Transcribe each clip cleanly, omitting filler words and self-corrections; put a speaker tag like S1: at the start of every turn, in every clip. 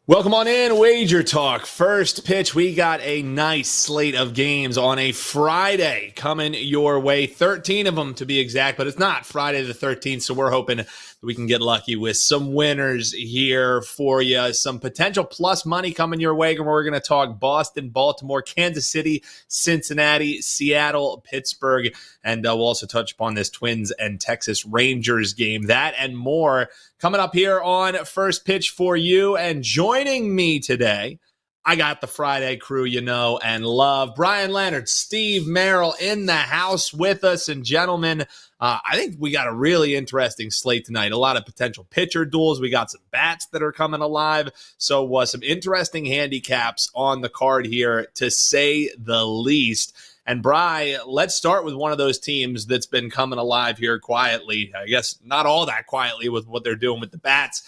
S1: Welcome on in, Wager Talk. First pitch, we got a nice slate of games on a Friday coming your way. 13 of them to be exact, but it's not Friday the 13th, so we're hoping we can get lucky with some winners here for you. Some potential plus money coming your way. We're going to talk Boston, Baltimore, Kansas City, Cincinnati, Seattle, Pittsburgh, and we'll also touch upon this Twins and Texas Rangers game. That and more coming up here on First Pitch for you. And joining me today, I got the Friday crew you know and love. Bryan Leonard, Steve Merril in the house with us. And gentlemen, I think we got a really interesting slate tonight. A lot of potential pitcher duels. We got some bats that are coming alive. So some interesting handicaps on the card here, to say the least. And Bry, let's start with one of those teams that's been coming alive here quietly. I guess not all that quietly with what they're doing with the bats.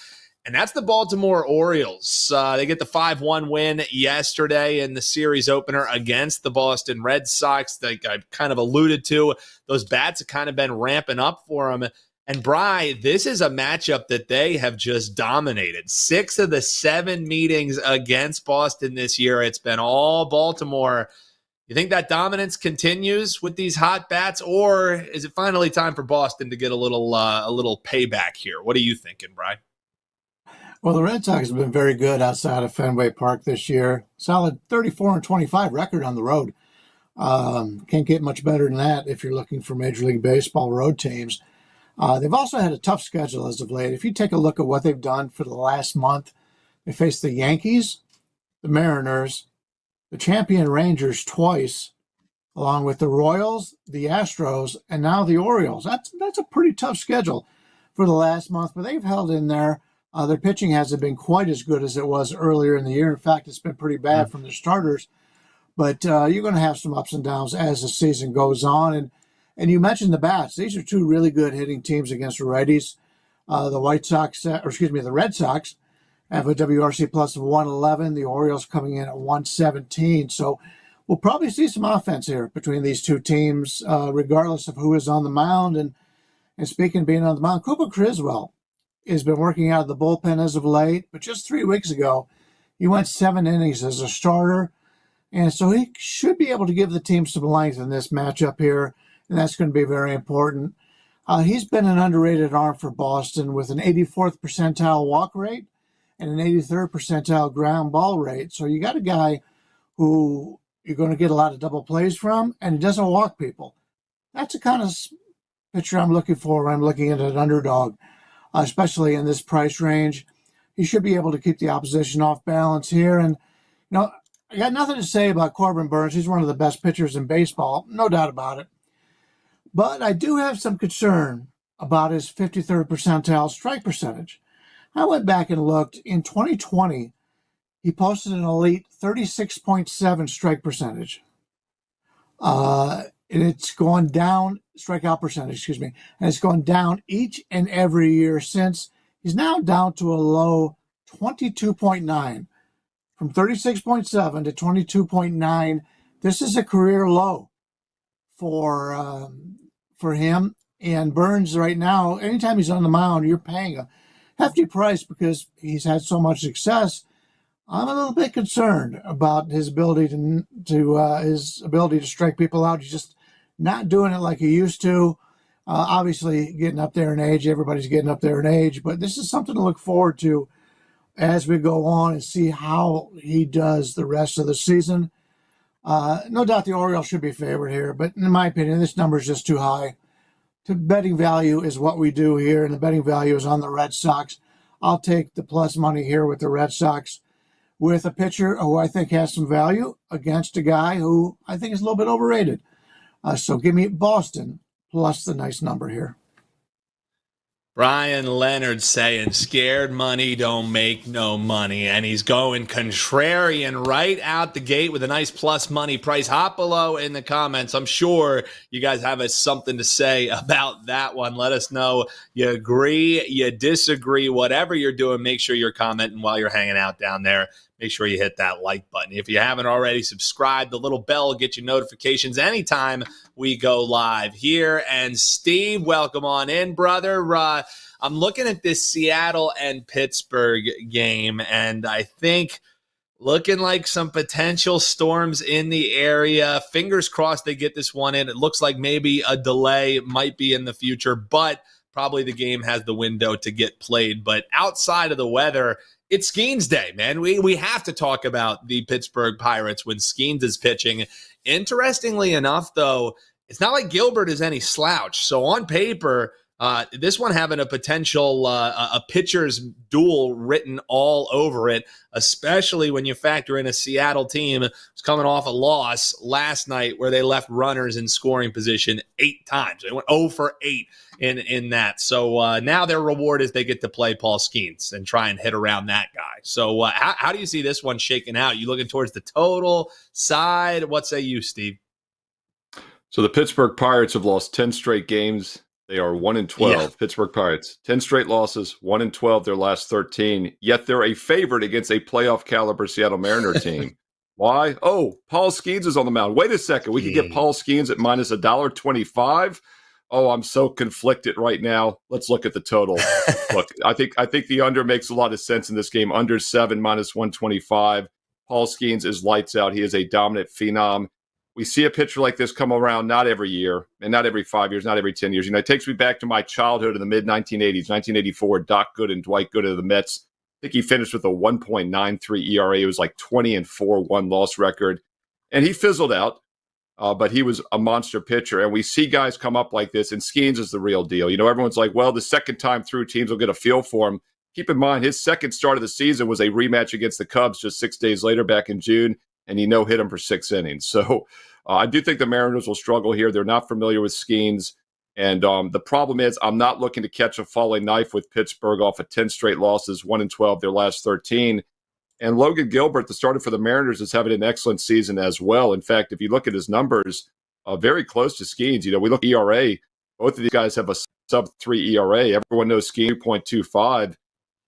S1: And that's the Baltimore Orioles. They get the 5-1 win yesterday in the series opener against the Boston Red Sox. Like I kind of alluded to, those bats have kind of been ramping up for them. And Bry, this is a matchup that they have just dominated. 6 of the 7 meetings against Boston this year, it's been all Baltimore. You think that dominance continues with these hot bats, or is it finally time for Boston to get a little payback here? What are you thinking, Brian?
S2: Well, the Red Sox have been very good outside of Fenway Park this year. Solid 34-25 record on the road. Can't get much better than that if you're looking for Major League Baseball road teams. They've also had a tough schedule as of late. If you take a look at what they've done for the last month, they faced the Yankees, the Mariners, the champion Rangers twice, along with the Royals, the Astros, and now the Orioles. That's a pretty tough schedule for the last month, but they've held in there. Their pitching hasn't been quite as good as it was earlier in the year. In fact, it's been pretty bad from the starters. But you're going to have some ups and downs as the season goes on. And you mentioned the bats. These are 2 really good hitting teams against the righties. The Red Sox have a WRC plus of 111. The Orioles coming in at 117. So we'll probably see some offense here between these 2 teams, regardless of who is on the mound. And speaking of being on the mound, Cooper Criswell has been working out of the bullpen as of late. But just 3 weeks ago, he went 7 innings as a starter. And so he should be able to give the team some length in this matchup here. And that's going to be very important. He's been an underrated arm for Boston with an 84th percentile walk rate and an 83rd percentile ground ball rate. So you got a guy who you're going to get a lot of double plays from, and he doesn't walk people. That's the kind of pitcher I'm looking for when I'm looking at an underdog, especially in this price range. He should be able to keep the opposition off balance here. And, I got nothing to say about Corbin Burnes. He's one of the best pitchers in baseball, no doubt about it. But I do have some concern about his 53rd percentile strike percentage. I went back and looked. In 2020, he posted an elite 36.7 strike percentage. And it's gone down, strikeout percentage, and it's gone down each and every year since. He's now down to a low 22.9. From 36.7 to 22.9. This is a career low for him. And Burnes right now, anytime he's on the mound, you're paying a hefty price because he's had so much success. I'm a little bit concerned about his ability to strike people out. He's just not doing it like he used to. Obviously, getting up there in age, everybody's getting up there in age, but this is something to look forward to as we go on and see how he does the rest of the season. No doubt the Orioles should be favored here, but in my opinion, this number is just too high. The betting value is what we do here, and the betting value is on the Red Sox. I'll take the plus money here with the Red Sox with a pitcher who I think has some value against a guy who I think is a little bit overrated. So give me Boston plus the nice number here.
S1: Bryan Leonard saying scared money don't make no money, and he's going contrarian right out the gate with a nice plus money price. Hop below in the comments. I'm sure you guys have something to say about that one. Let us know you agree, you disagree, whatever you're doing. Make sure you're commenting while you're hanging out down there. Make sure you hit that like button. If you haven't already, subscribe. The little bell will get you notifications anytime we go live here. And Steve, welcome on in, brother. I'm looking at this Seattle and Pittsburgh game, and I think looking like some potential storms in the area. Fingers crossed they get this one in. It looks like maybe a delay might be in the future, but probably the game has the window to get played. But outside of the weather, it's Skeens Day, man. We have to talk about the Pittsburgh Pirates when Skeens is pitching. Interestingly enough, though, it's not like Gilbert is any slouch. So on paper, this one having a potential a pitcher's duel written all over it, especially when you factor in a Seattle team who's coming off a loss last night where they left runners in scoring position 8 times. They went 0 for 8 in that. So now their reward is they get to play Paul Skeens and try and hit around that guy. So how do you see this one shaking out? You looking towards the total side? What say you, Steve?
S3: So the Pittsburgh Pirates have lost 10 straight games. They are 1-12. Yeah. Pittsburgh Pirates, 10 straight losses, 1-12 their last 13. Yet they're a favorite against a playoff caliber Seattle Mariner team. Why? Oh, Paul Skeens is on the mound. Wait a second. We could get Paul Skeens at minus $1.25. Oh, I'm so conflicted right now. Let's look at the total. Look, I think the under makes a lot of sense in this game. Under 7, minus 125. Paul Skeens is lights out. He is a dominant phenom. We see a pitcher like this come around not every year, and not every 5 years, not every 10 years. It takes me back to my childhood in the mid-1980s, 1984, Doc Gooden and Dwight Gooden of the Mets. I think he finished with a 1.93 ERA. It was like 20-4 one-loss record. And he fizzled out, but he was a monster pitcher. And we see guys come up like this, and Skeens is the real deal. Everyone's like, well, the second time through, teams will get a feel for him. Keep in mind, his second start of the season was a rematch against the Cubs just 6 days later back in June, and he no-hit him for 6 innings. So I do think the Mariners will struggle here. They're not familiar with Skeens. And the problem is I'm not looking to catch a falling knife with Pittsburgh off of 10 straight losses, 1-12 their last 13. And Logan Gilbert, the starter for the Mariners, is having an excellent season as well. In fact, if you look at his numbers, very close to Skeens. We look at ERA. Both of these guys have a sub-3 ERA. Everyone knows Skeens 2.25.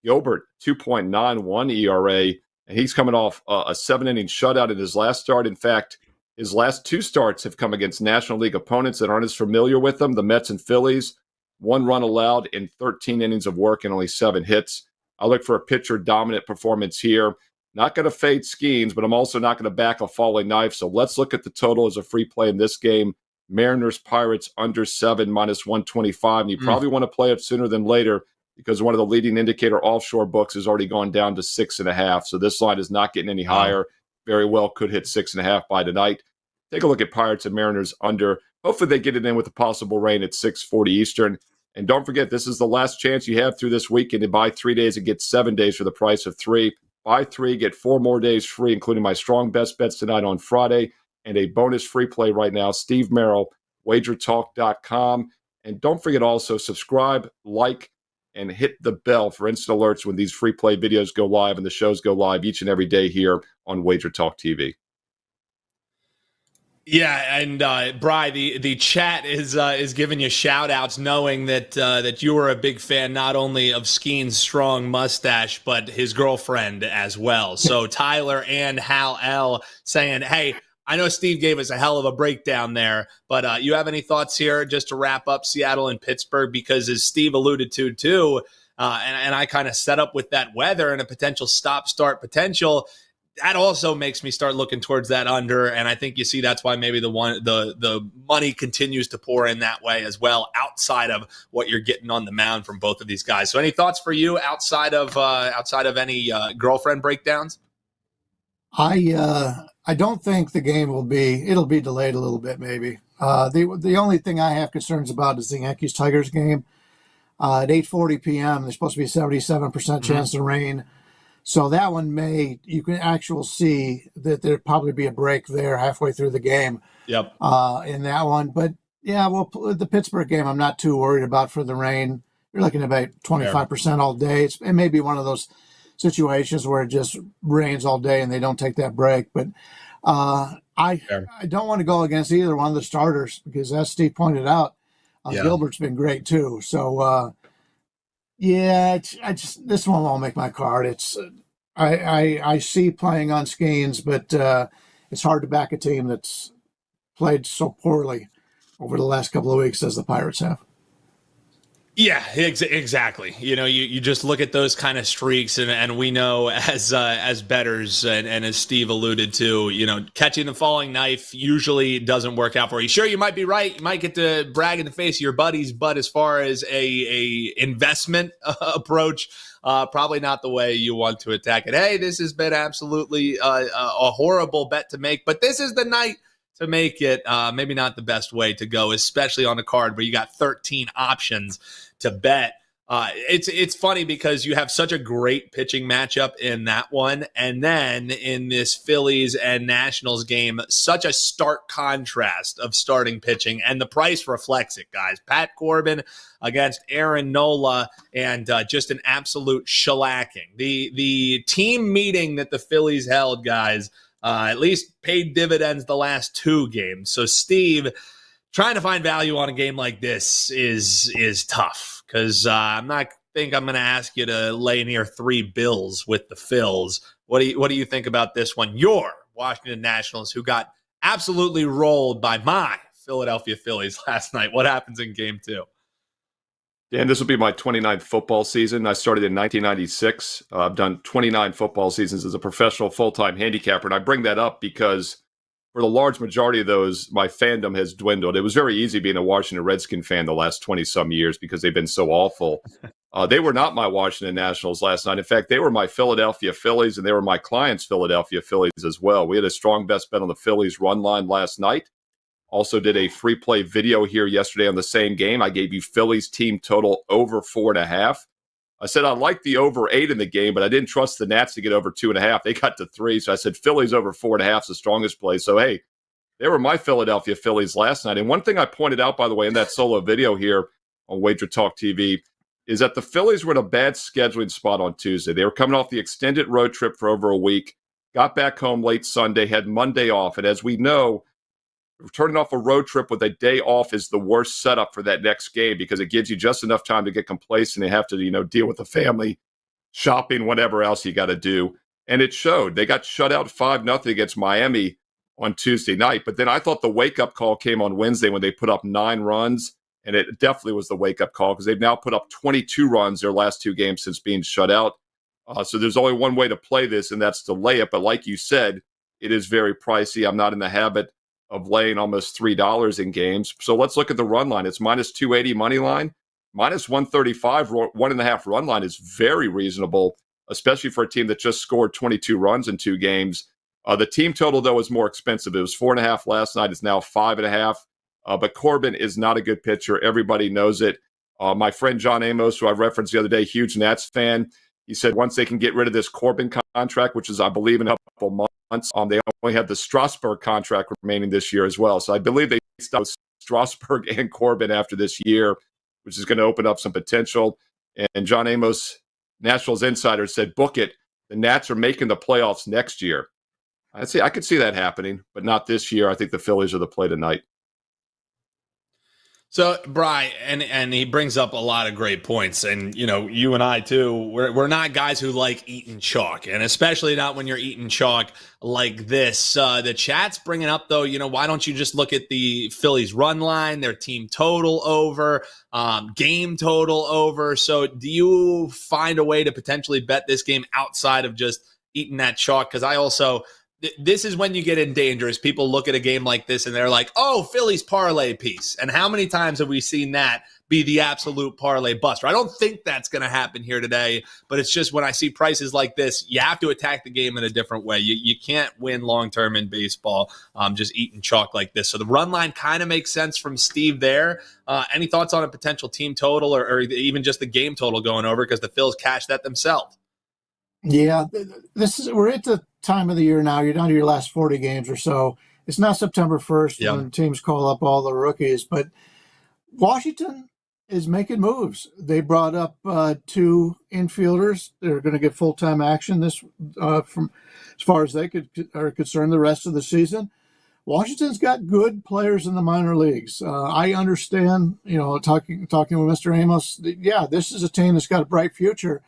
S3: Gilbert, 2.91 ERA. And he's coming off a 7-inning shutout in his last start. In fact, his last 2 starts have come against National League opponents that aren't as familiar with them, the Mets and Phillies. 1 run allowed in 13 innings of work and only 7 hits. I look for a pitcher-dominant performance here. Not going to fade Skeens, but I'm also not going to back a falling knife. So let's look at the total as a free play in this game. Mariners, Pirates, under 7, minus 125. And you probably want to play it sooner than later because one of the leading indicator offshore books has already gone down to 6.5. So this line is not getting any higher. Very well could hit 6.5 by tonight. Take a look at Pirates and Mariners under. Hopefully they get it in with a possible rain at 6:40 Eastern. And don't forget, this is the last chance you have through this weekend to buy 3 days and get 7 days for the price of 3. Buy 3, get 4 more days free, including my strong best bets tonight on Friday and a bonus free play right now. Steve Merril, WagerTalk.com. And don't forget also subscribe, like, and hit the bell for instant alerts when these free play videos go live and the shows go live each and every day here on WagerTalk TV.
S1: Yeah, and Bry, the chat is giving you shout outs, knowing that you were a big fan not only of Skeens' strong mustache but his girlfriend as well. So Tyler and Hal L saying, "Hey, I know Steve gave us a hell of a breakdown there, but you have any thoughts here just to wrap up Seattle and Pittsburgh? Because as Steve alluded to too, and I kind of set up with that weather and a potential stop-start potential." That also makes me start looking towards that under, and I think you see that's why maybe the money continues to pour in that way as well, outside of what you're getting on the mound from both of these guys. So, any thoughts for you outside of any girlfriend breakdowns?
S2: I don't think the game it'll be delayed a little bit maybe. The only thing I have concerns about is the Yankees-Tigers game at 8:40 p.m. There's supposed to be a 77% chance of rain. So that one you can actually see that there'd probably be a break there halfway through the game.
S1: Yep.
S2: In that one. But yeah, well, the Pittsburgh game, I'm not too worried about for the rain. You're looking at about 25% all day. It may be one of those situations where it just rains all day and they don't take that break. But I don't want to go against either one of the starters because, as Steve pointed out, Gilbert's been great too. So, this one won't make my card. I see playing on Skeens, but it's hard to back a team that's played so poorly over the last couple of weeks as the Pirates have.
S1: Yeah, exactly. You just look at those kind of streaks, and we know as bettors, and as Steve alluded to, catching the falling knife usually doesn't work out for you. Sure, you might be right. You might get to brag in the face of your buddies, but as far as a investment approach, probably not the way you want to attack it. Hey, this has been absolutely a horrible bet to make, but this is the night to make it. Maybe not the best way to go, especially on a card where you got 13 options to bet. It's funny because you have such a great pitching matchup in that one, and then in this Phillies and Nationals game, such a stark contrast of starting pitching, and the price reflects it, guys. Pat Corbin against Aaron Nola, and just an absolute shellacking. The team meeting that the Phillies held, guys, at least paid dividends the last two games. So, Steve, trying to find value on a game like this is tough, because I'm not think I'm going to ask you to lay near 3 bills with the Phils. What do you think about this one? Your Washington Nationals, who got absolutely rolled by my Philadelphia Phillies last night. What happens in game 2?
S3: Dan, this will be my 29th football season. I started in 1996. I've done 29 football seasons as a professional full-time handicapper, and I bring that up because for the large majority of those, my fandom has dwindled. It was very easy being a Washington Redskin fan the last 20-some years because they've been so awful. They were not my Washington Nationals last night. In fact, they were my Philadelphia Phillies, and they were my clients' Philadelphia Phillies as well. We had a strong best bet on the Phillies run line last night. Also did a free play video here yesterday on the same game. I gave you Phillies team total over 4.5. I said I liked the over 8 in the game, but I didn't trust the Nats to get over 2.5. They got to 3, so I said Phillies over 4.5 is the strongest play. So, hey, they were my Philadelphia Phillies last night. And one thing I pointed out, by the way, in that solo video here on WagerTalk TV is that the Phillies were in a bad scheduling spot on Tuesday. They were coming off the extended road trip for over a week, got back home late Sunday, had Monday off. And as we know, returning off a road trip with a day off is the worst setup for that next game because it gives you just enough time to get complacent and have to, deal with the family, shopping, whatever else you got to do. And it showed. They got shut out 5-0 against Miami on Tuesday night. But then I thought the wake-up call came on Wednesday when they put up 9 runs, and it definitely was the wake-up call because they've now put up 22 runs their last 2 games since being shut out. So there's only one way to play this, and that's to lay it. But like you said, it is very pricey. I'm not in the habit of laying almost $3 in games. So let's look at the run line. It's minus 280 money line, minus 135, 1.5 run line is very reasonable, especially for a team that just scored 22 runs in 2 games. The team total, though, is more expensive. It was 4.5 last night. It's now 5.5. But Corbin is not a good pitcher. Everybody knows it. My friend John Amos, who I referenced the other day, huge Nats fan, he said once they can get rid of this Corbin contract, which is, I believe, in a couple months, they only have the Strasburg contract remaining this year as well. So I believe they stop Strasburg and Corbin after this year, which is going to open up some potential. And John Amos, Nationals insider, said, book it. The Nats are making the playoffs next year. I could see that happening, but not this year. I think the Phillies are the play tonight.
S1: So, Bry, and he brings up a lot of great points. And, you and I, too, we're not guys who like eating chalk, and especially not when you're eating chalk like this. The chat's bringing up, though, why don't you just look at the Phillies run line, their team total over, game total over. So do you find a way to potentially bet this game outside of just eating that chalk? Because I also... This is when you get in danger, is people look at a game like this and they're like, oh, Phillies parlay piece. And how many times have we seen that be the absolute parlay buster? I don't think that's going to happen here today, but it's just when I see prices like this, you have to attack the game in a different way. You can't win long-term in baseball just eating chalk like this. So the run line kind of makes sense from Steve there. Any thoughts on a potential team total or even just the game total going over, because the Phils cashed that themselves?
S2: Yeah, we're at the time of the year now. You're down to your last 40 games or so. It's not September 1st when teams call up all the rookies, but Washington is making moves. They brought up 2 infielders. They're going to get full-time action this from as far as they are concerned the rest of the season. Washington's got good players in the minor leagues. I understand, talking with Mr. Amos, this is a team that's got a bright future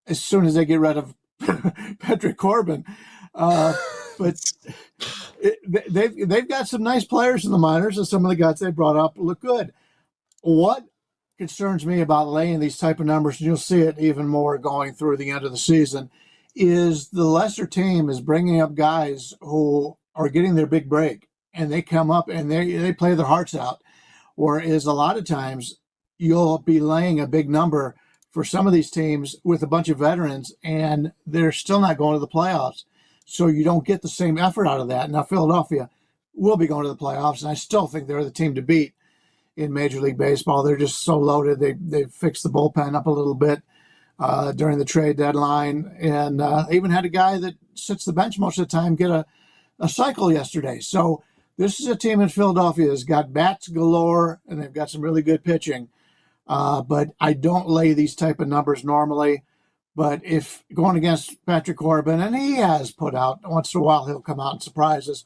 S2: as soon as they get rid of Patrick Corbin. But they've got some nice players in the minors, and some of the guys they brought up look good. What concerns me about laying these type of numbers, and you'll see it even more going through the end of the season, is the lesser team is bringing up guys who are getting their big break, and they come up and they play their hearts out. Whereas a lot of times you'll be laying a big number for some of these teams with a bunch of veterans, and they're still not going to the playoffs. So you don't get the same effort out of that. Now, Philadelphia will be going to the playoffs, and I still think they're the team to beat in Major League Baseball. They're just so loaded. They fixed the bullpen up a little bit during the trade deadline, and even had a guy that sits the bench most of the time get a cycle yesterday. So this is a team in Philadelphia that's got bats galore, and they've got some really good pitching. But I don't lay these type of numbers normally. But if going against Patrick Corbin, and he has put out, once in a while he'll come out and surprise us.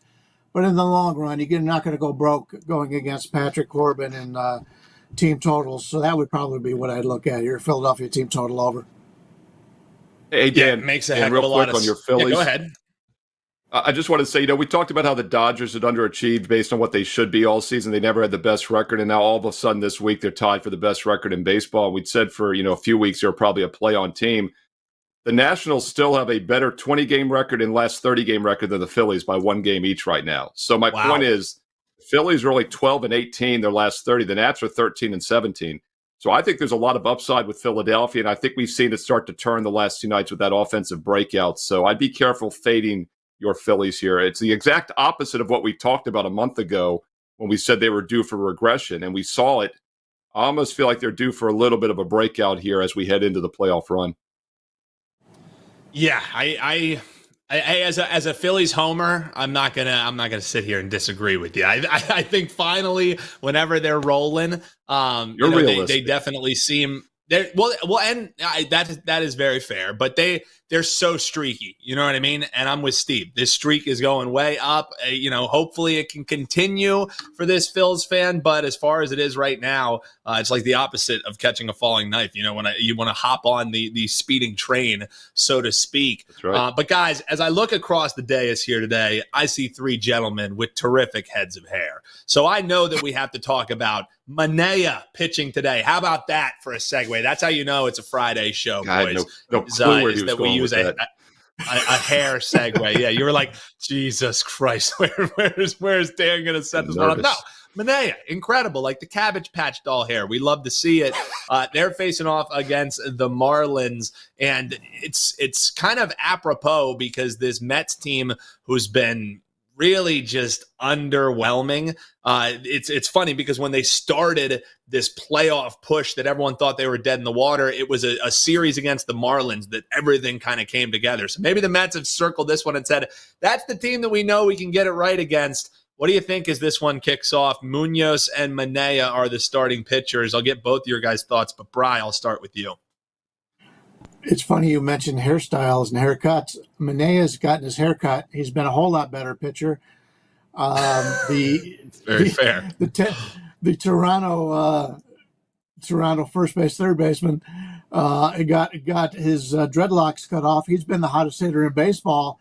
S2: But in the long run, you're not going to go broke going against Patrick Corbin in team totals. So that would probably be what I'd look at here, Philadelphia team total over.
S3: Hey, Dan,
S1: makes a heck of a
S3: real
S1: lot
S3: quick
S1: of
S3: on your Phillies.
S1: Yeah, go ahead.
S3: I just want to say, we talked about how the Dodgers had underachieved based on what they should be all season. They never had the best record, and now all of a sudden this week they're tied for the best record in baseball. We'd said for a few weeks they're probably a play-on team. The Nationals still have a better 20-game record and last 30-game record than the Phillies by 1 game each right now. So my point is, the Phillies are only 12-18 their last 30. The Nats are 13-17. So I think there's a lot of upside with Philadelphia, and I think we've seen it start to turn the last 2 nights with that offensive breakout. So I'd be careful fading your Phillies here. It's the exact opposite of what we talked about a month ago when we said they were due for regression, and we saw it. I almost feel like they're due for a little bit of a breakout here as we head into the playoff run.
S1: Yeah, I as a Phillies homer, I'm not gonna sit here and disagree with you. I think finally, whenever they're rolling, they definitely seem. That is very fair, but they're so streaky. You know what I mean? And I'm with Steve. This streak is going way up. Hopefully it can continue for this Phils fan. But as far as it is right now, it's like the opposite of catching a falling knife. You want to hop on the speeding train, so to speak.
S3: That's right.
S1: But guys, as I look across the dais here today, I see 3 gentlemen with terrific heads of hair. So I know that we have to talk about Manaea pitching today. How about that for a segue? That's how you know it's a Friday show, boys.
S3: No clue where he was
S1: that
S3: going
S1: we use
S3: with
S1: a hair segue. Yeah, you were like, Jesus Christ, where's Dan going to set this one up? No, Manaea, incredible, like the Cabbage Patch Doll hair. We love to see it. They're facing off against the Marlins, and it's kind of apropos because this Mets team who's been really just underwhelming. It's funny because when they started this playoff push that everyone thought they were dead in the water, it was a series against the Marlins that everything kind of came together. So maybe the Mets have circled this one and said, that's the team that we know we can get it right against. What do you think as this one kicks off? Munoz and Manaea are the starting pitchers. I'll get both of your guys' thoughts, but Bry, I'll start with you.
S2: It's funny you mentioned hairstyles and haircuts. Manaea's gotten his haircut. He's been a whole lot better pitcher.
S1: Very fair.
S2: The Toronto first base, third baseman, got his dreadlocks cut off. He's been the hottest hitter in baseball.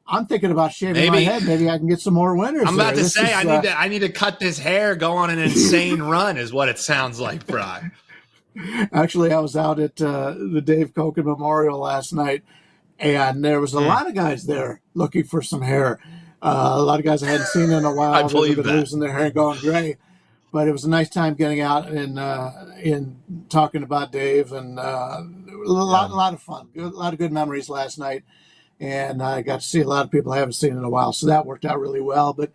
S2: I'm thinking about shaving my head. Maybe I can get some more winners.
S1: I'm about to say I need to cut this hair, go on an insane run, is what it sounds like, Bry.
S2: Actually, I was out at the Dave Koken Memorial last night, and there was a lot of guys there looking for some hair. A lot of guys I hadn't seen in a while.
S1: I believe
S2: that. Losing their hair and going gray. But it was a nice time getting out and talking about Dave, and a lot of fun. A lot of good memories last night. And I got to see a lot of people I haven't seen in a while, so that worked out really well. But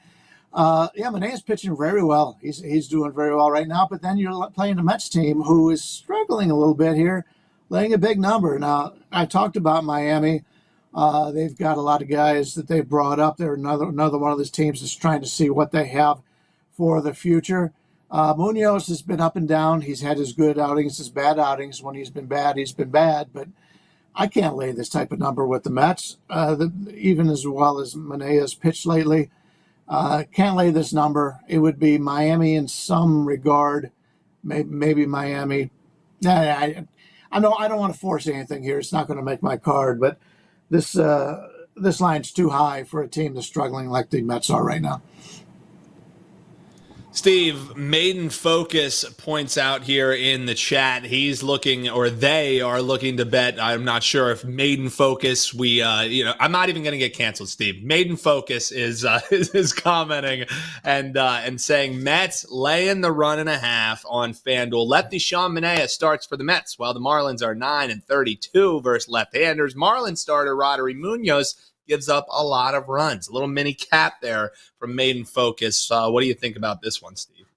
S2: Manaea's pitching very well. He's doing very well right now. But then you're playing a Mets team who is struggling a little bit here, laying a big number. Now, I talked about Miami. They've got a lot of guys that they've brought up. They're another one of those teams that's trying to see what they have for the future. Munoz has been up and down. He's had his good outings, his bad outings. When he's been bad, But I can't lay this type of number with the Mets, even as well as Manaea's pitched lately. Can't lay this number. It would be Miami in some regard, maybe Miami. I know I don't want to force anything here. It's not going to make my card, but this line's too high for a team that's struggling like the Mets are right now.
S1: Steve, Maiden Focus points out here in the chat, he's looking, or they are looking to bet. I'm not sure if Maiden Focus, I'm not even going to get canceled, Steve. Maiden Focus is is commenting and saying Mets laying the 1.5 on FanDuel. Lefty Sean Manaea starts for the Mets, while the Marlins are 9-32 versus left-handers. Marlins starter Roddery Munoz gives up a lot of runs. A little mini cap there from Maiden Focus. What do you think about this one, Steve?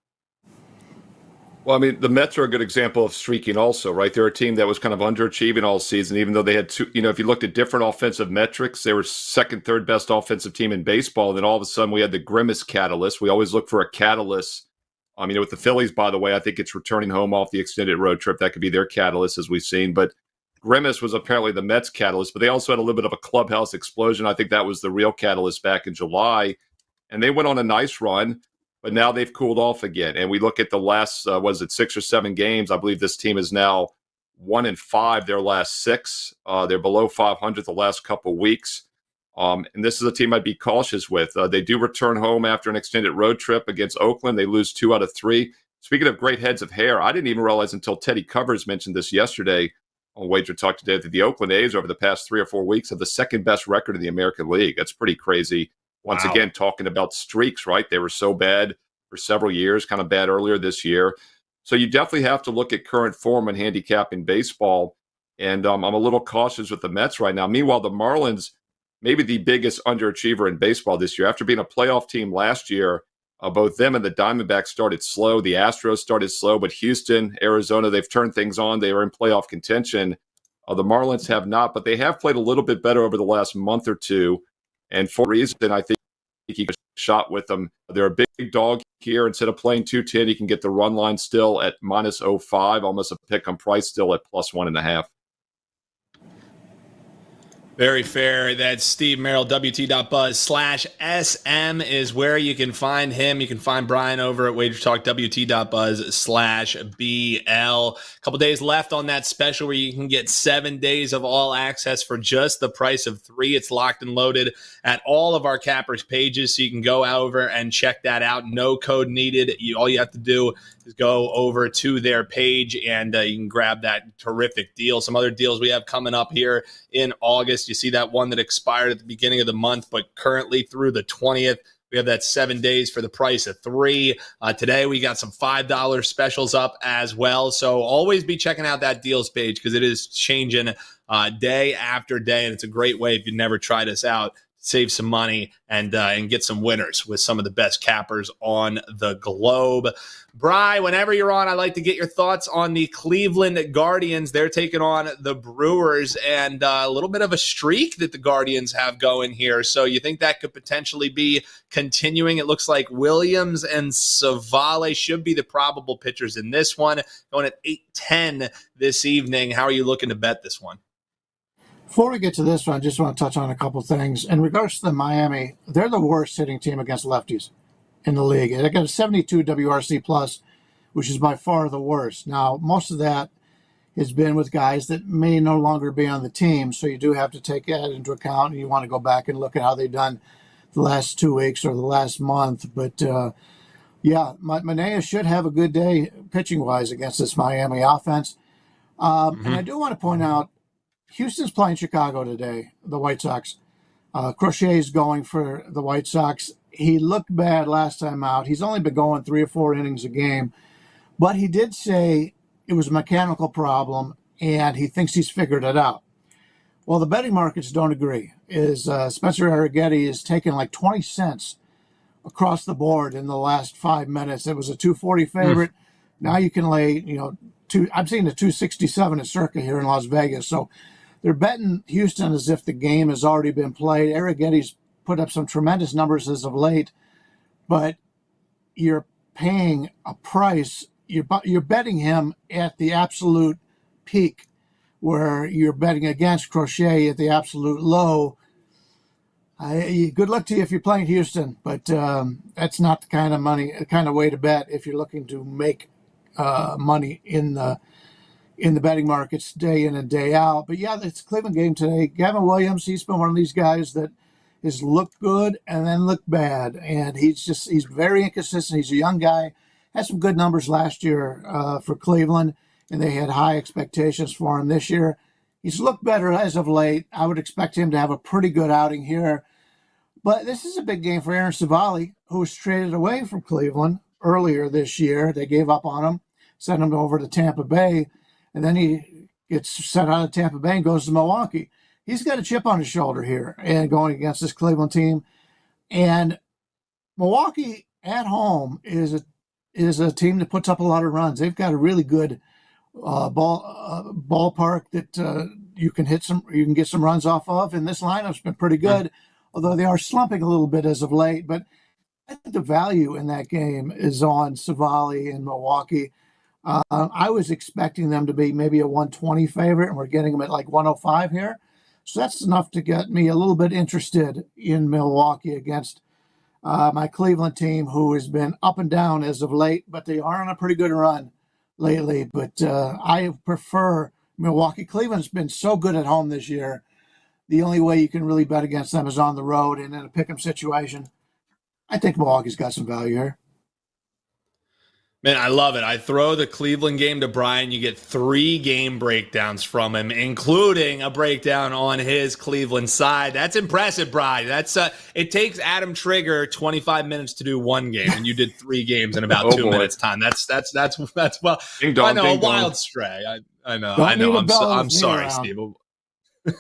S3: Well, I mean, the Mets are a good example of streaking also, right? They're a team that was kind of underachieving all season, even though they had two, if you looked at different offensive metrics, they were second, third best offensive team in baseball. And then all of a sudden we had the Grimace catalyst. We always look for a catalyst. With the Phillies, by the way, I think it's returning home off the extended road trip. That could be their catalyst, as we've seen. But Grimace was apparently the Mets catalyst, but they also had a little bit of a clubhouse explosion. I think that was the real catalyst back in July. And they went on a nice run, but now they've cooled off again. And we look at the last, 6 or 7 games? I believe this team is now 1-5 their last 6. They're below 500 the last couple of weeks. And this is a team I'd be cautious with. They do return home after an extended road trip against Oakland. They lose 2 out of 3. Speaking of great heads of hair, I didn't even realize until Teddy Covers mentioned this yesterday on WagerTalk today that the Oakland A's over the past 3 or 4 weeks have the second best record in the American League. That's pretty crazy. Once again, talking about streaks, right? They were so bad for several years, kind of bad earlier this year. So you definitely have to look at current form and handicapping baseball. And I'm a little cautious with the Mets right now. Meanwhile, the Marlins, maybe the biggest underachiever in baseball this year. After being a playoff team last year, both them and the Diamondbacks started slow. The Astros started slow, but Houston, Arizona, they've turned things on. They are in playoff contention. The Marlins have not, but they have played a little bit better over the last month or two. And for a reason, I think he got a shot with them. They're a big dog here. Instead of playing 210, you can get the run line still at -0.5, almost a pick on price still at +1.5.
S1: Very fair. That's Steve Merril, WT.buzz/SM is where you can find him. You can find Brian over at WagerTalk, WT.buzz/BL. A couple days left on that special where you can get 7 days of all access for just the price of 3. It's locked and loaded at all of our Cappers pages, so you can go over and check that out. No code needed. All you have to do is go over to their page and you can grab that terrific deal. Some other deals we have coming up here in August. You see that one that expired at the beginning of the month, but currently through the 20th, we have that 7 days for the price of 3. Today, we got some $5 specials up as well. So always be checking out that deals page because it is changing day after day. And it's a great way, if you've never tried us out, save some money and get some winners with some of the best cappers on the globe. Bry, whenever you're on, I'd like to get your thoughts on the Cleveland Guardians. They're taking on the Brewers and a little bit of a streak that the Guardians have going here. So you think that could potentially be continuing? It looks like Williams and Savale should be the probable pitchers in this one. Going at 8:10 this evening. How are you looking to bet this one?
S2: Before we get to this one, I just want to touch on a couple things. In regards to the Miami, they're the worst hitting team against lefties in the league. They got a 72 WRC plus, which is by far the worst. Now, most of that has been with guys that may no longer be on the team, so you do have to take that into account, and you want to go back and look at how they've done the last 2 weeks or the last month. But, Manaea should have a good day pitching-wise against this Miami offense. And I do want to point out, Houston's playing Chicago today, the White Sox. Crochet's going for the White Sox. He looked bad last time out. He's only been going 3 or 4 innings a game. But he did say it was a mechanical problem, and he thinks he's figured it out. Well, the betting markets don't agree. Spencer Arrighetti is taking like 20 cents across the board in the last 5 minutes. It was a 240 favorite. Now you can lay, I'm seeing the 267 at Circa here in Las Vegas. So they're betting Houston as if the game has already been played. Arrighetti's put up some tremendous numbers as of late, but you're paying a price. You're betting him at the absolute peak, where you're betting against Crochet at the absolute low. Good luck to you if you're playing Houston, but that's not the kind of way to bet if you're looking to make money in the betting markets day in and day out. But yeah, it's a Cleveland game today. Gavin Williams, he's been one of these guys that is look good and then look bad. And he's very inconsistent. He's a young guy, had some good numbers last year for Cleveland, and they had high expectations for him this year. He's looked better as of late. I would expect him to have a pretty good outing here. But this is a big game for Aaron Civale, who was traded away from Cleveland earlier this year. They gave up on him, sent him over to Tampa Bay, and then he gets sent out of Tampa Bay and goes to Milwaukee. He's got a chip on his shoulder here and going against this Cleveland team. And Milwaukee at home is a team that puts up a lot of runs. They've got a really good ballpark that you can get some runs off of. And this lineup's been pretty good, although they are slumping a little bit as of late. But I think the value in that game is on Civale and Milwaukee. I was expecting them to be maybe a 120 favorite, and we're getting them at like 105 here. So that's enough to get me a little bit interested in Milwaukee against my Cleveland team, who has been up and down as of late, but they are on a pretty good run lately. But I prefer Milwaukee. Cleveland's been so good at home this year. The only way you can really bet against them is on the road and in a pick'em situation. I think Milwaukee's got some value here.
S1: Man, I love it. I throw the Cleveland game to Brian. You get 3 game breakdowns from him, including a breakdown on his Cleveland side. That's impressive, Brian. That's it takes Adam Trigger 25 minutes to do 1 game, and you did 3 games in about 2 minutes time. That's well.
S3: Ding dong,
S1: I know,
S3: ding
S1: a
S3: dong.
S1: wild stray. I know. I'm sorry,
S2: around.
S1: Steve.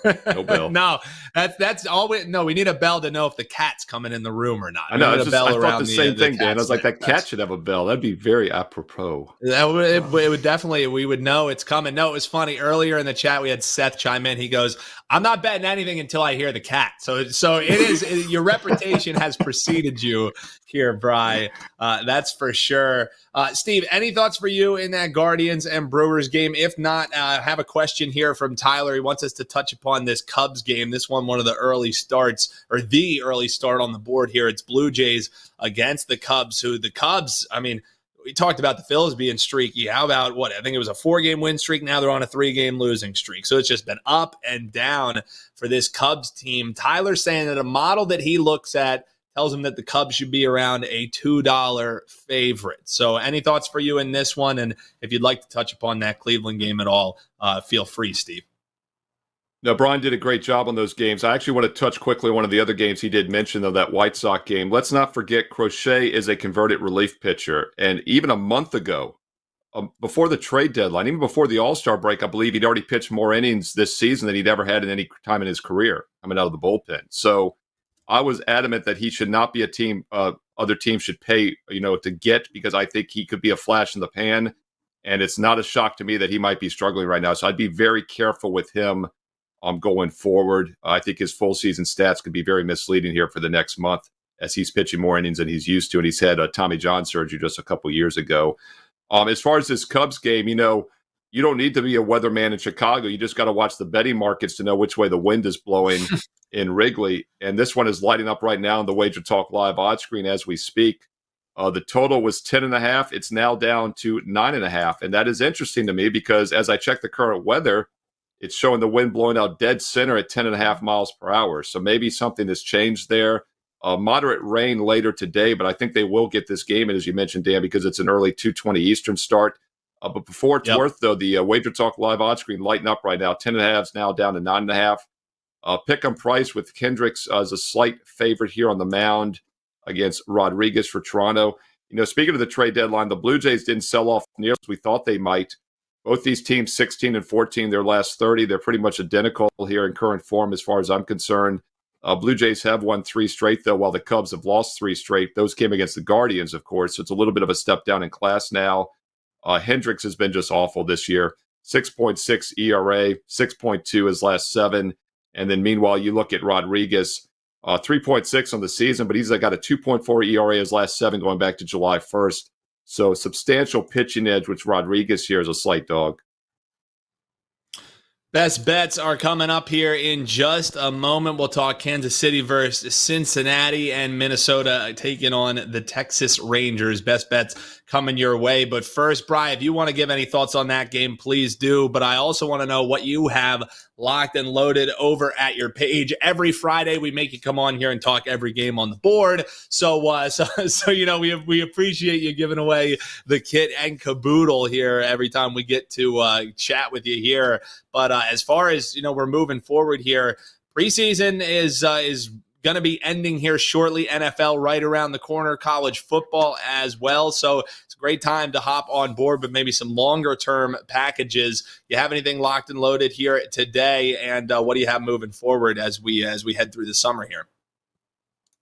S3: No bell.
S1: No, that's all we. No, we need a bell to know if the cat's coming in the room or not.
S3: I know.
S1: We need a bell
S3: I thought
S1: around
S3: the same thing, Dan. I was like,
S1: cat
S3: that cat should have a bell. That'd be very apropos.
S1: It would definitely, we would know it's coming. No, it was funny. Earlier in the chat, we had Seth chime in. He goes, I'm not betting anything until I hear the cat. So it is, your reputation has preceded you here, Bri. That's for sure. Steve, any thoughts for you in that Guardians and Brewers game? If not, I have a question here from Tyler. He wants us to touch upon this Cubs game. This one of the early starts, or the early start on the board here. It's Blue Jays against the Cubs, I mean, we talked about the Phils being streaky. How about I think it was a 4-game win streak. Now they're on a 3-game losing streak. So it's just been up and down for this Cubs team. Tyler's saying that a model that he looks at tells him that the Cubs should be around a $2 favorite. So any thoughts for you in this one? And if you'd like to touch upon that Cleveland game at all, feel free, Steve.
S3: No, Brian did a great job on those games. I actually want to touch quickly on one of the other games he did mention, though, that White Sox game. Let's not forget Crochet is a converted relief pitcher. And even a month ago, before the trade deadline, even before the All-Star break, I believe he'd already pitched more innings this season than he'd ever had in any time in his career coming out of the bullpen. So I was adamant that he should not be a team other teams should pay, to get, because I think he could be a flash in the pan. And it's not a shock to me that he might be struggling right now. So I'd be very careful with him going forward. I think his full season stats could be very misleading here for the next month as he's pitching more innings than he's used to. And he's had a Tommy John surgery just a couple years ago. As far as this Cubs game, you don't need to be a weatherman in Chicago. You just got to watch the betting markets to know which way the wind is blowing in Wrigley. And this one is lighting up right now on the WagerTalk Live odds screen as we speak. The total was 10.5. It's now down to 9.5. And that is interesting to me because as I check the current weather, it's showing the wind blowing out dead center at 10.5 miles per hour. So maybe something has changed there. Moderate rain later today, but I think they will get this game in, as you mentioned, Dan, because it's an early 2:20 Eastern start. But before it's worth, though, the WagerTalk Live odds screen lighting up right now. 10.5 is now down to 9.5. Pick 'em price with Kendricks as a slight favorite here on the mound against Rodriguez for Toronto. Speaking of the trade deadline, the Blue Jays didn't sell off near as we thought they might. Both these teams, 16 and 14, their last 30. They're pretty much identical here in current form as far as I'm concerned. Blue Jays have won 3 straight, though, while the Cubs have lost 3 straight. Those came against the Guardians, of course, so it's a little bit of a step down in class now. Hendricks has been just awful this year. 6.6 ERA, 6.2 his last 7. And then meanwhile, you look at Rodriguez, 3.6 on the season, but he's got a 2.4 ERA his last 7 going back to July 1st. So substantial pitching edge, which Rodriguez here is a slight dog.
S1: Best bets are coming up here in just a moment. We'll talk Kansas City versus Cincinnati and Minnesota taking on the Texas Rangers. Best bets coming your way. But first, Bri, if you want to give any thoughts on that game, please do. But I also want to know what you have Locked and Loaded over at your page. Every Friday, we make you come on here and talk every game on the board. So we appreciate you giving away the kit and caboodle here every time we get to chat with you here. But as far as we're moving forward here, preseason is going to be ending here shortly. NFL right around the corner, college football as well. So it's a great time to hop on board, but maybe some longer term packages. You have anything locked and loaded here today? And what do you have moving forward as we head through the summer here?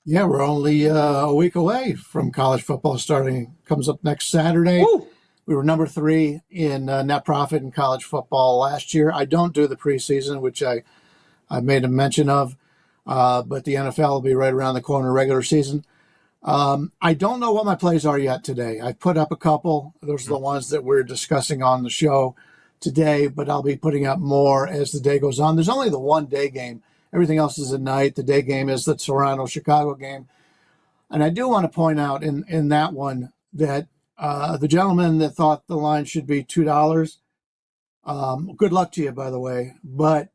S2: Yeah, we're only a week away from college football starting. Comes up next Saturday.
S1: Woo!
S2: We were number 3 in net profit in college football last year. I don't do the preseason, which I made a mention of. But the NFL will be right around the corner, regular season. I don't know what my plays are yet today. I put up a couple. Those are the ones that we're discussing on the show today, but I'll be putting up more as the day goes on. There's only the one day game. Everything else is at night. The day game is the Toronto-Chicago game. And I do want to point out in that one that the gentleman that thought the line should be $2, good luck to you, by the way. But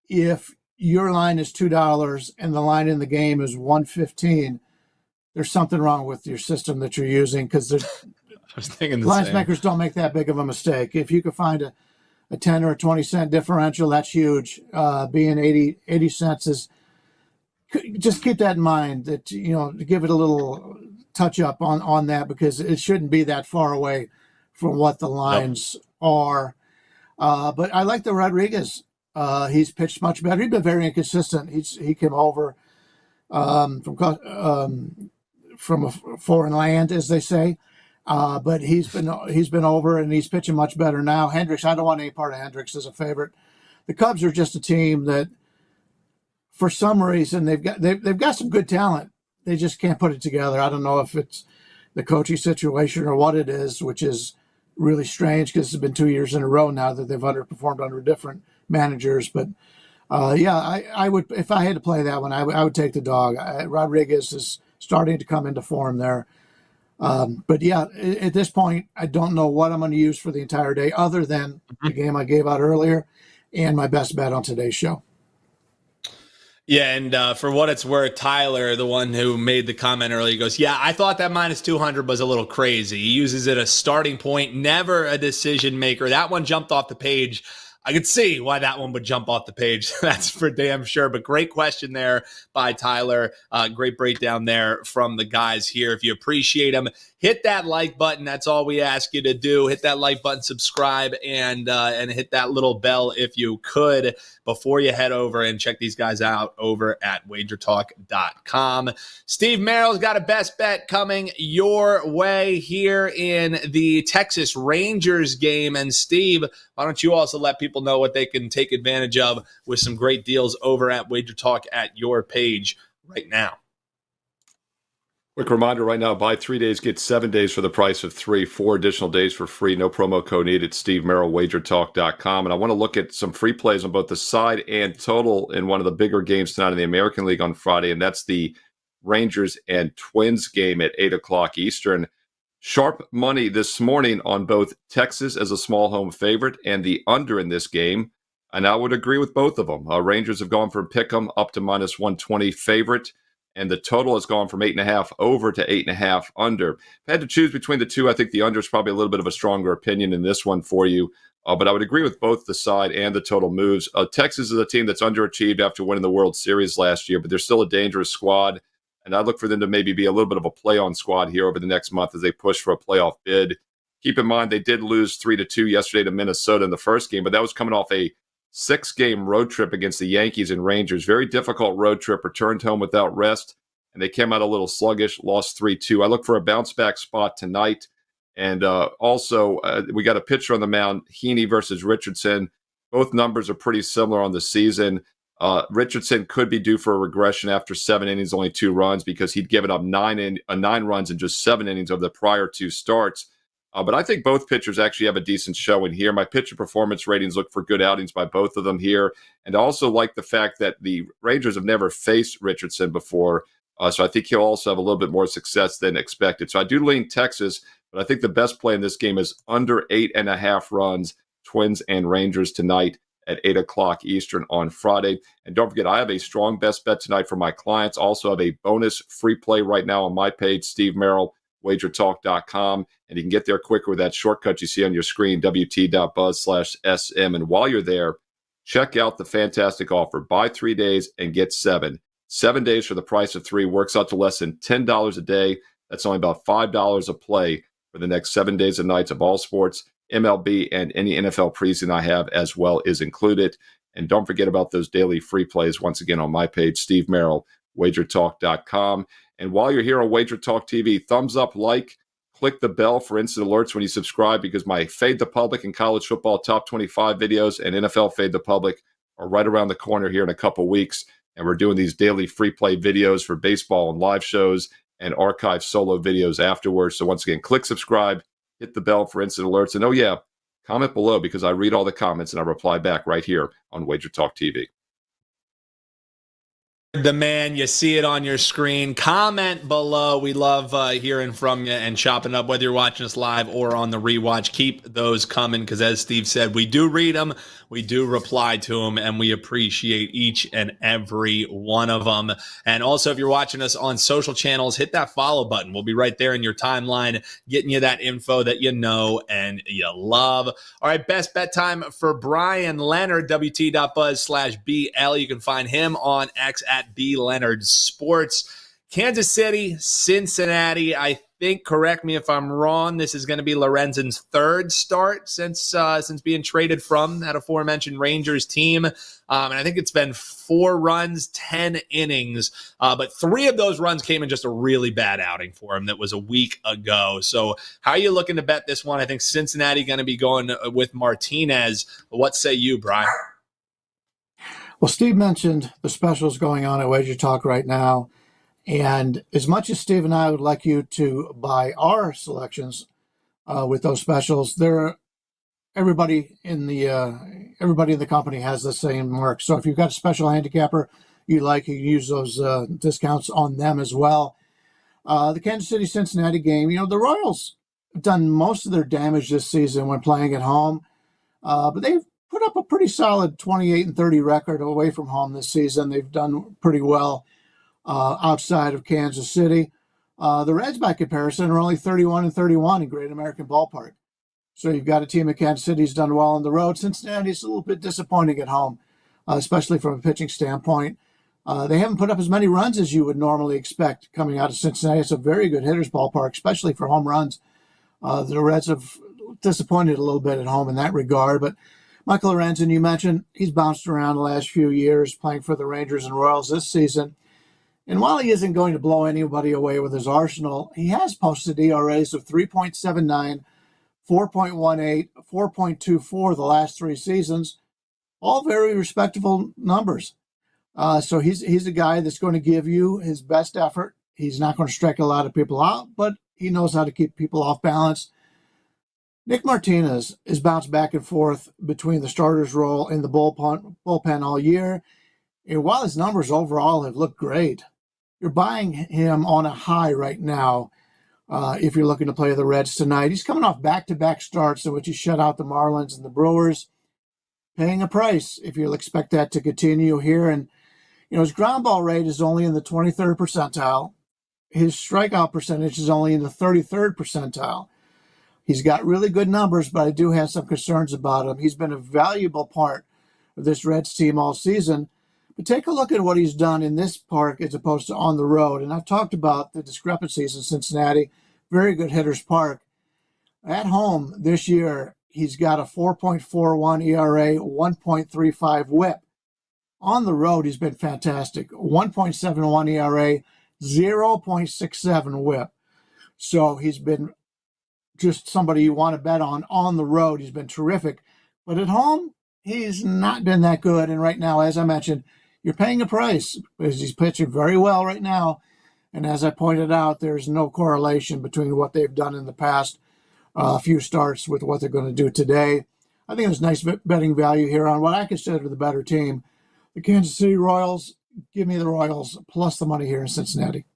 S2: if your line is $2 and the line in the game is $1.15, there's something wrong with your system that you're using, because
S1: I was thinking the
S2: lines
S1: same.
S2: makers don't make that big of a mistake. If you could find a 10 or a 20 cent differential, that's huge. Being 80 cents is, just keep that in mind, that give it a little touch up on that, because it shouldn't be that far away from what the lines are. But I like the Rodriguez. He's pitched much better. He's been very inconsistent. He came over from a foreign land, as they say, but he's been over and he's pitching much better now. Hendricks, I don't want any part of Hendricks as a favorite. The Cubs are just a team that, for some reason, they've got some good talent. They just can't put it together. I don't know if it's the coaching situation or what it is, which is really strange, because it's been 2 years in a row now that they've underperformed under different managers. But I would, if I had to play that one, I would take the dog. Rodriguez is starting to come into form there. But yeah, at this point, I don't know what I'm going to use for the entire day, other than the game I gave out earlier and my best bet on today's show.
S1: Yeah, and for what it's worth, Tyler, the one who made the comment earlier, goes, yeah, I thought that minus 200 was a little crazy. He uses it as a starting point, never a decision maker. That one jumped off the page. I could see why that one would jump off the page. That's for damn sure. But great question there by Tyler. Great breakdown there from the guys here. If you appreciate them, hit that like button. That's all we ask you to do. Hit that like button, subscribe, and hit that little bell if you could, before you head over and check these guys out over at WagerTalk.com. Steve Merrill's got a best bet coming your way here in the Texas Rangers game. And Steve, why don't you also let people know what they can take advantage of with some great deals over at WagerTalk at your page right now?
S3: Quick reminder right now, buy 3 days, get 7 days for the price of 3, 4 additional days for free. No promo code needed. Steve Merril, WagerTalk.com. And I want to look at some free plays on both the side and total in one of the bigger games tonight in the American League on Friday, and that's the Rangers and Twins game at 8 o'clock Eastern. Sharp money this morning on both Texas as a small home favorite and the under in this game. And I would agree with both of them. Rangers have gone from pick'em up to minus 120 favorite, and the total has gone from 8.5 over to 8.5 under. If I had to choose between the two, I think the under is probably a little bit of a stronger opinion in this one for you. But I would agree with both the side and the total moves. Texas is a team that's underachieved after winning the World Series last year, but they're still a dangerous squad. And I'd look for them to maybe be a little bit of a play-on squad here over the next month as they push for a playoff bid. Keep in mind, they did lose 3-2 yesterday to Minnesota in the first game, but that was coming off a 6-game road trip against the Yankees and Rangers. Very difficult road trip, returned home without rest, and they came out a little sluggish, lost 3-2. I look for a bounce-back spot tonight. And also, we got a pitcher on the mound, Heaney versus Richardson. Both numbers are pretty similar on the season. Richardson could be due for a regression after 7 innings, only 2 runs, because he'd given up 9 runs in just 7 innings of the prior 2 starts. But I think both pitchers actually have a decent showing here. My pitcher performance ratings look for good outings by both of them here. And I also like the fact that the Rangers have never faced Richardson before. So I think he'll also have a little bit more success than expected. So I do lean Texas, but I think the best play in this game is under 8.5 runs, Twins and Rangers tonight at 8 o'clock Eastern on Friday. And don't forget, I have a strong best bet tonight for my clients. Also have a bonus free play right now on my page, Steve Merril, WagerTalk.com. And you can get there quicker with that shortcut you see on your screen, wt.buzz/SM. And while you're there, check out the fantastic offer. Buy 3 days and get 7. 7 days for the price of 3 works out to less than $10 a day. That's only about $5 a play for the next 7 days and nights of all sports. MLB and any NFL preseason I have as well is included. And don't forget about those daily free plays, once again, on my page, Steve Merril, WagerTalk.com. And while you're here on Wager Talk TV, thumbs up, like, click the bell for instant alerts when you subscribe, because my Fade the Public and college football top 25 videos and NFL Fade the Public are right around the corner here in a couple weeks. And we're doing these daily free play videos for baseball and live shows and archive solo videos afterwards. So once again, click subscribe, hit the bell for instant alerts. And oh yeah, comment below, because I read all the comments and I reply back right here on Wager Talk TV.
S1: The man, you see it on your screen. Comment below. We love hearing from you and chopping up, whether you're watching us live or on the rewatch. Keep those coming, because as Steve said, we do read them, we do reply to them, and we appreciate each and every one of them. And also, if you're watching us on social channels, hit that follow button. We'll be right there in your timeline, getting you that info that you know and you love. All right, best bet time for Brian Leonard, wt.buzz/BL. You can find him on X at B Leonard Sports. Kansas City, Cincinnati. I think, correct me if I'm wrong, this is going to be Lorenzen's third start since being traded from that aforementioned Rangers team. And I think it's been 4 runs, 10 innings. But 3 of those runs came in just a really bad outing for him that was a week ago. So how are you looking to bet this one? I think Cincinnati going to be going with Martinez. What say you, Brian?
S2: Well, Steve mentioned the specials going on at Wager Talk right now. And as much as Steve and I would like you to buy our selections with those specials, everybody in the company has the same mark. So if you've got a special handicapper you like, you can use those discounts on them as well. The Kansas City-Cincinnati game, the Royals have done most of their damage this season when playing at home, but they've put up a pretty solid 28-30 record away from home this season. They've done pretty well outside of Kansas City. The Reds, by comparison, are only 31-31 in Great American Ballpark. So you've got a team of Kansas City who's done well on the road. Cincinnati's a little bit disappointing at home, especially from a pitching standpoint. They haven't put up as many runs as you would normally expect coming out of Cincinnati. It's a very good hitter's ballpark, especially for home runs. The Reds have disappointed a little bit at home in that regard, but Michael Lorenzen, you mentioned, he's bounced around the last few years playing for the Rangers and Royals this season. And while he isn't going to blow anybody away with his arsenal, he has posted ERAs of 3.79, 4.18, 4.24 the last 3 seasons, all very respectable numbers. So he's a guy that's going to give you his best effort. He's not going to strike a lot of people out, but he knows how to keep people off balance. Nick Martinez has bounced back and forth between the starter's role and the bullpen all year. And while his numbers overall have looked great, you're buying him on a high right now if you're looking to play the Reds tonight. He's coming off back-to-back starts in which he shut out the Marlins and the Brewers, paying a price if you'll expect that to continue here. And, his ground ball rate is only in the 23rd percentile. His strikeout percentage is only in the 33rd percentile. He's got really good numbers, but I do have some concerns about him. He's been a valuable part of this Reds team all season. But take a look at what he's done in this park as opposed to on the road. And I've talked about the discrepancies in Cincinnati. Very good hitter's park. At home this year, he's got a 4.41 ERA, 1.35 whip. On the road, he's been fantastic. 1.71 ERA, 0.67 whip. So he's been just somebody you want to bet on the road. He's been terrific. But at home, he's not been that good. And right now, as I mentioned, you're paying a price because he's pitching very well right now. And as I pointed out, there's no correlation between what they've done in the past few starts with what they're going to do today. I think there's nice betting value here on what I consider the better team. The Kansas City Royals, give me the Royals plus the money here in Cincinnati.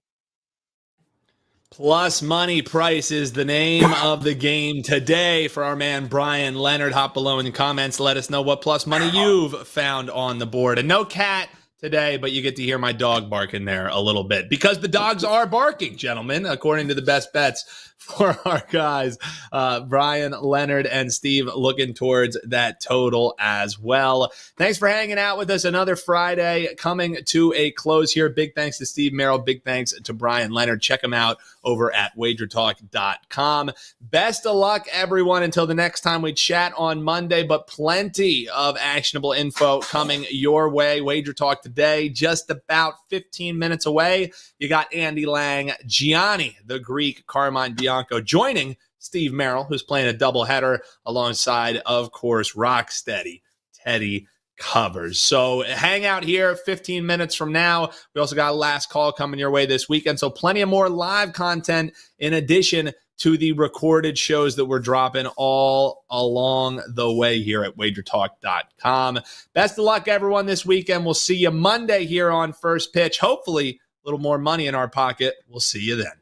S1: Plus money price is the name of the game today for our man Bryan Leonard. Hop below in the comments. Let us know what plus money you've found on the board. And no cat today, but you get to hear my dog barking there a little bit because the dogs are barking, gentlemen, according to the best bets for our guys, Bryan, Leonard, and Steve, looking towards that total as well. Thanks for hanging out with us. Another Friday coming to a close here. Big thanks to Steve Merril. Big thanks to Bryan Leonard. Check him out over at WagerTalk.com. Best of luck, everyone, until the next time we chat on Monday, but plenty of actionable info coming your way. WagerTalk today, just about 15 minutes away. You got Andy Lang, Gianni, the Greek, Carmine Bianco, joining Steve Merril, who's playing a doubleheader alongside, of course, Rocksteady Teddy Covers. So hang out here 15 minutes from now. We also got a last call coming your way this weekend. So plenty of more live content in addition to the recorded shows that we're dropping all along the way here at WagerTalk.com. Best of luck, everyone, this weekend. We'll see you Monday here on First Pitch. Hopefully, a little more money in our pocket. We'll see you then.